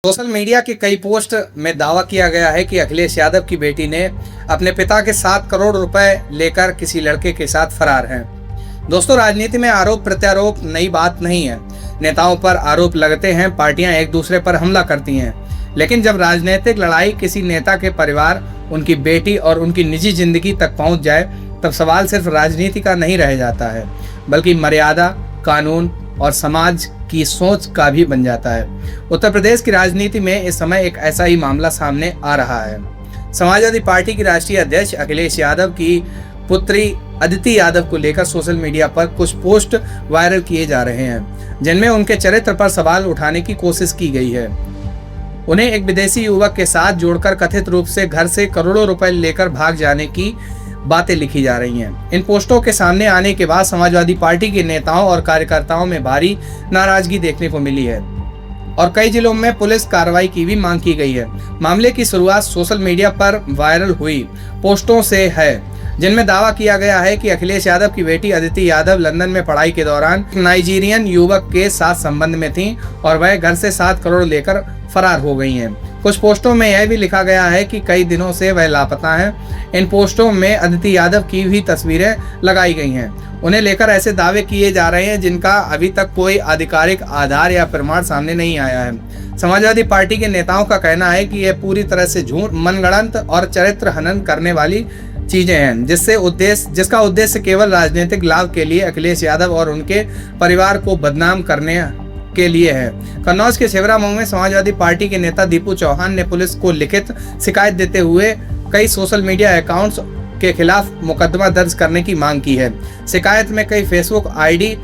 Social media के कई post में दावा किया गया है कि अखिलेश यादव की बेटी ने अपने पिता के 7 करोड़ रुपए लेकर किसी लड़के के साथ फरार हैं। दोस्तों, राजनीति में आरोप प्रत्यारोप नई बात नहीं है। नेताओं पर आरोप लगते हैं, पार्टियां एक दूसरे पर हमला करती हैं, लेकिन जब राजनीतिक लड़ाई किसी नेता के परिवार, उनकी बेटी और उनकी निजी जिंदगी तक पहुंच जाए, तब सवाल सिर्फ राजनीति का नहीं रह जाता है, बल्कि मर्यादा, कानून और समाज की सोच का भी बन जाता है। उत्तर प्रदेश की राजनीति में इस समय एक ऐसा ही मामला सामने आ रहा है। समाजवादी पार्टी की राष्ट्रीय अध्यक्ष अखिलेश यादव की पुत्री अदिति यादव को लेकर सोशल मीडिया पर कुछ पोस्ट वायरल किए जा रहे हैं, जिनमें उनके चरित्र पर सवाल उठाने की कोशिश की गई है। उन्हें एक विदेशी युवक के साथ जोड़कर कथित रूप से घर से करोड़ों रुपए लेकर भाग जाने की बातें लिखी जा रही हैं। इन पोस्टों के सामने आने के बाद समाजवादी पार्टी के नेताओं और कार्यकर्ताओं में भारी नाराजगी देखने को मिली है और कई जिलों में पुलिस कार्रवाई की भी मांग की गई है। मामले की शुरुआत सोशल मीडिया पर वायरल हुई पोस्टों से है, जिनमें दावा किया गया है कि अखिलेश यादव की बेटी अदिति यादव लंदन में पढ़ाई के दौरान नाइजीरियन युवक के साथ संबंध में थी और वह घर से 7 करोड़ लेकर फरार हो गई हैं। कुछ पोस्टों में यह भी लिखा गया है कि कई दिनों से वह लापता हैं। इन पोस्टों में अदिति यादव की भी तस्वीरें लगाई गई हैं। उन्हें लेकर ऐसे दावे किए जा रहे हैं जिनका अभी तक कोई आधिकारिक आधार या प्रमाण सामने नहीं आया है। समाजवादी पार्टी के नेताओं का कहना है कि यह पूरी तरह से झूठ, मनगढ़ंत और चरित्र हनन करने वाली चीजें हैं, जिसका उद्देश्य केवल राजनीतिक लाभ के लिए अखिलेश यादव और उनके परिवार को बदनाम करने के लिए है। कन्नौज के सेवरामऊ में समाजवादी पार्टी के नेता दीपू चौहान ने पुलिस को लिखित शिकायत देते हुए कई सोशल मीडिया अकाउंट्स के खिलाफ मुकदमा दर्ज करने की मांग की है। शिकायत में कई फेसबुक आईडी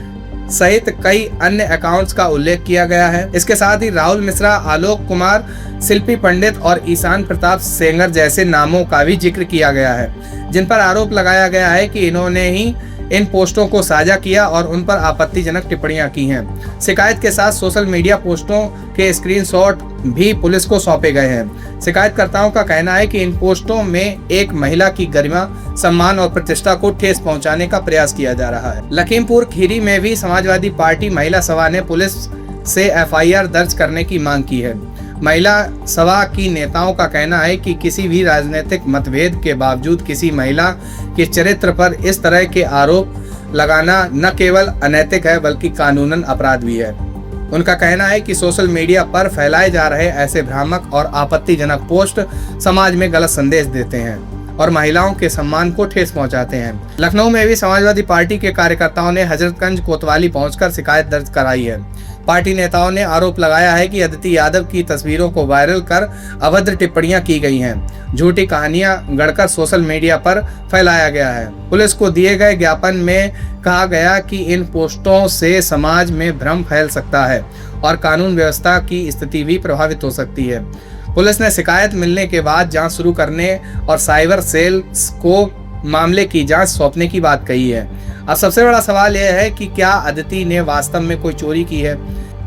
सहित कई अन्य अकाउंट्स का उल्लेख किया गया है। इसके साथ ही राहुल मिश्रा, आलोक कुमार, शिल्पी पंडित और ईशान प्रताप सेंगर जैसे नामों का भी जिक्र किया गया है, जिन पर आरोप लगाया गया है कि इन्होंने ही इन पोस्टों को साझा किया और उन पर आपत्तिजनक टिप्पणियां की हैं। शिकायत के साथ सोशल मीडिया पोस्टों के स्क्रीनशॉट भी पुलिस को सौंपे गए हैं। शिकायतकर्ताओं का कहना है कि इन पोस्टों में एक महिला की गरिमा, सम्मान और प्रतिष्ठा को ठेस पहुंचाने का प्रयास किया जा रहा है। लखीमपुर खीरी में भी समाजवादी पार्टी महिला सभा ने पुलिस से एफआईआर दर्ज करने की मांग की है। महिला सभा की नेताओं का कहना है कि किसी भी राजनीतिक मतभेद के बावजूद किसी महिला के चरित्र पर इस तरह के आरोप लगाना न केवल अनैतिक है बल्कि कानूनन अपराध भी है। उनका कहना है कि सोशल मीडिया पर फैलाए जा रहे ऐसे भ्रामक और आपत्तिजनक पोस्ट समाज में गलत संदेश देते हैं और महिलाओं के सम्मान को ठेस पहुंचाते हैं। लखनऊ में भी समाजवादी पार्टी के कार्यकर्ताओं ने हजरतगंज कोतवाली पहुंचकर शिकायत दर्ज कराई है। पार्टी नेताओं ने आरोप लगाया है कि अदिति यादव की तस्वीरों को वायरल कर अभद्र टिप्पणियां की गई हैं, झूठी कहानियां गढ़कर सोशल मीडिया पर फैलाया गया है। पुलिस को दिए गए ज्ञापन में कहा गया कि इन पोस्टों से समाज में भ्रम फैल सकता है और कानून व्यवस्था की स्थिति भी प्रभावित हो सकती है। पुलिस ने शिकायत मिलने के बाद जांच शुरू करने और साइबर सेल्स को मामले की जांच सौंपने की बात कही है। अब सबसे बड़ा सवाल यह है कि क्या अदिति ने वास्तव में कोई चोरी की है?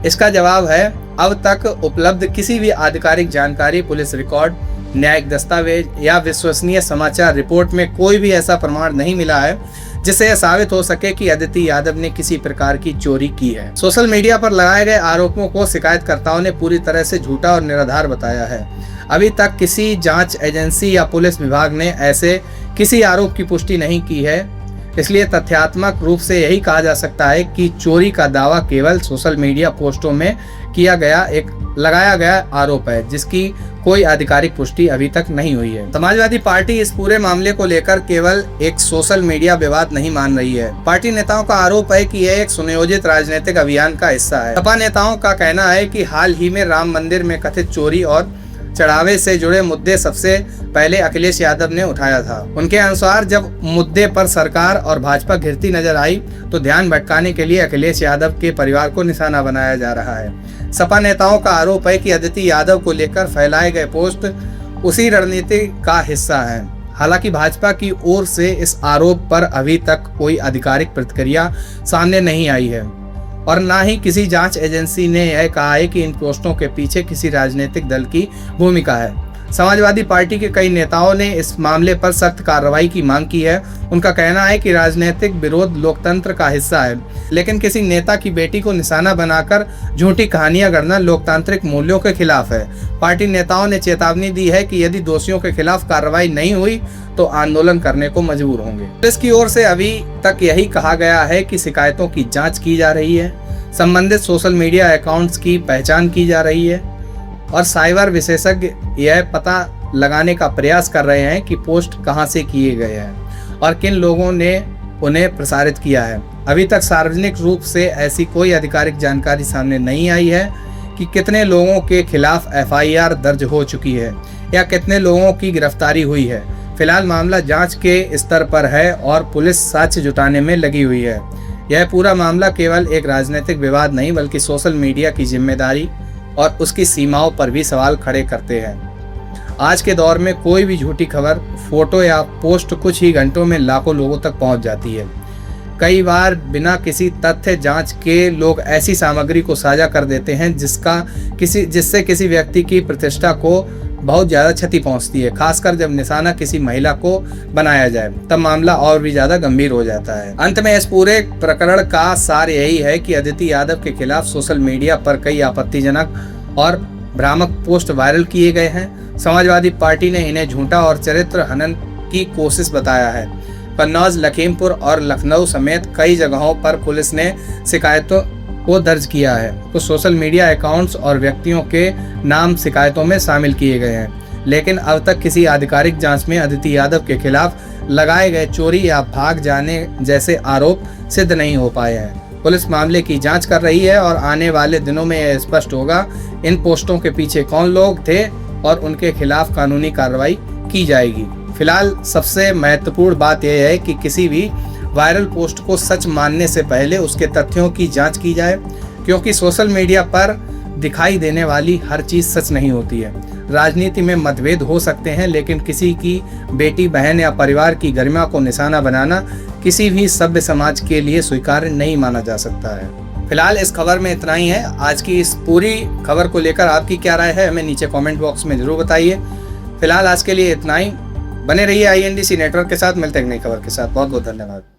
इसका जवाब है, अब तक उपलब्ध किसी भी आधिकारिक जानकारी, पुलिस रिकॉर्ड, न्यायिक दस्तावेज या विश्वसनीय समाचार रिपोर्ट में कोई भी ऐसा प्रमाण नहीं मिला है जिससे यह साबित हो सके कि अदिति यादव ने किसी प्रकार की चोरी की है। सोशल मीडिया पर लगाए गए आरोपों को शिकायतकर्ताओं ने पूरी तरह से झूठा और निराधार बताया है। अभी तक किसी जांच एजेंसी या पुलिस विभाग ने ऐसे किसी आरोप की पुष्टि नहीं की है, इसलिए तथ्यात्मक रूप से यही कहा जा सकता है कि चोरी का दावा केवल सोशल मीडिया पोस्टों में किया गया एक लगाया गया आरोप है, जिसकी कोई आधिकारिक पुष्टि अभी तक नहीं हुई है। समाजवादी पार्टी इस पूरे मामले को लेकर केवल एक सोशल मीडिया विवाद नहीं मान रही है। पार्टी नेताओं का आरोप है कि यह एक सुनियोजित राजनीतिक अभियान का हिस्सा है। सपा नेताओं का कहना है कि हाल ही में राम मंदिर में कथित चोरी और चढ़ावे से जुड़े मुद्दे सबसे पहले अखिलेश यादव ने उठाया था। उनके अनुसार जब मुद्दे पर सरकार और भाजपा घिरती नजर आई तो ध्यान भटकाने के लिए अखिलेश यादव के परिवार को निशाना बनाया जा रहा है। सपा नेताओं का आरोप है कि अदिति यादव को लेकर फैलाए गए पोस्ट उसी रणनीति का हिस्सा है। हालांकि भाजपा की ओर से इस आरोप पर अभी तक कोई आधिकारिक प्रतिक्रिया सामने नहीं आई है और ना ही किसी जांच एजेंसी ने यह कहा है कि इन पोस्टों के पीछे किसी राजनीतिक दल की भूमिका है। समाजवादी पार्टी के कई नेताओं ने इस मामले पर सख्त कार्रवाई की मांग की है। उनका कहना है कि राजनीतिक विरोध लोकतंत्र का हिस्सा है, लेकिन किसी नेता की बेटी को निशाना बनाकर झूठी कहानियां गढ़ना लोकतांत्रिक मूल्यों के खिलाफ है। पार्टी नेताओं ने चेतावनी दी है कि यदि दोषियों के खिलाफ कार्रवाई नहीं हुई तो आंदोलन करने को मजबूर होंगे। पुलिस की ओर से अभी तक यही कहा गया है कि शिकायतों की जांच की जा रही है, संबंधित सोशल मीडिया अकाउंट्स की पहचान की जा रही है और साइबर विशेषज्ञ यह पता लगाने का प्रयास कर रहे हैं कि पोस्ट कहां से किए गए हैं और किन लोगों ने उन्हें प्रसारित किया है। अभी तक सार्वजनिक रूप से ऐसी कोई आधिकारिक जानकारी सामने नहीं आई है कि कितने लोगों के खिलाफ एफआईआर दर्ज हो चुकी है या कितने लोगों की गिरफ्तारी हुई है। फिलहाल मामला जांच के स्तर पर है और पुलिस साक्ष्य जुटाने में लगी हुई है। यह पूरा मामला केवल एक राजनीतिक विवाद नहीं बल्कि सोशल मीडिया की जिम्मेदारी और उसकी सीमाओं पर भी सवाल खड़े करते हैं। आज के दौर में कोई भी झूठी खबर, फोटो या पोस्ट कुछ ही घंटों में लाखों लोगों तक पहुंच जाती है। कई बार बिना किसी तथ्य जांच के लोग ऐसी सामग्री को साझा कर देते हैं जिससे किसी व्यक्ति की प्रतिष्ठा को बहुत ज़्यादा क्षति पहुंचती है। खासकर जब निशाना किसी महिला को बनाया जाए तब मामला और भी ज़्यादा गंभीर हो जाता है। अंत में इस पूरे प्रकरण का सार यही है कि अदिति यादव के खिलाफ सोशल मीडिया पर कई आपत्तिजनक और भ्रामक पोस्ट वायरल किए गए हैं। समाजवादी पार्टी ने इन्हें झूठा और चरित्र हनन की कोशिश बताया है। कन्नौज, लखीमपुर और लखनऊ समेत कई जगहों पर पुलिस ने शिकायतों को दर्ज किया है। कुछ सोशल मीडिया अकाउंट्स और व्यक्तियों के नाम शिकायतों में शामिल किए गए हैं, लेकिन अब तक किसी आधिकारिक जांच में अदिति यादव के खिलाफ लगाए गए चोरी या भाग जाने जैसे आरोप सिद्ध नहीं हो पाए हैं। पुलिस मामले की जांच कर रही है और आने वाले दिनों में यह स्पष्ट होगा इन पोस्टों के पीछे कौन लोग थे और उनके खिलाफ कानूनी कार्रवाई की जाएगी। फिलहाल सबसे महत्वपूर्ण बात यह है कि किसी भी वायरल पोस्ट को सच मानने से पहले उसके तथ्यों की जांच की जाए, क्योंकि सोशल मीडिया पर दिखाई देने वाली हर चीज सच नहीं होती है। राजनीति में मतभेद हो सकते हैं, लेकिन किसी की बेटी, बहन या परिवार की गरिमा को निशाना बनाना किसी भी सभ्य समाज के लिए स्वीकार्य नहीं माना जा सकता है। फिलहाल इस खबर में इतना ही है। आज की इस पूरी खबर को लेकर आपकी क्या राय है हमें नीचे कमेंट बॉक्स में जरूर बताइए। फिलहाल आज के लिए इतना ही। बने रहिए INDC नेटवर्क के साथ। मिलते हैं एक नई खबर के साथ। बहुत बहुत धन्यवाद।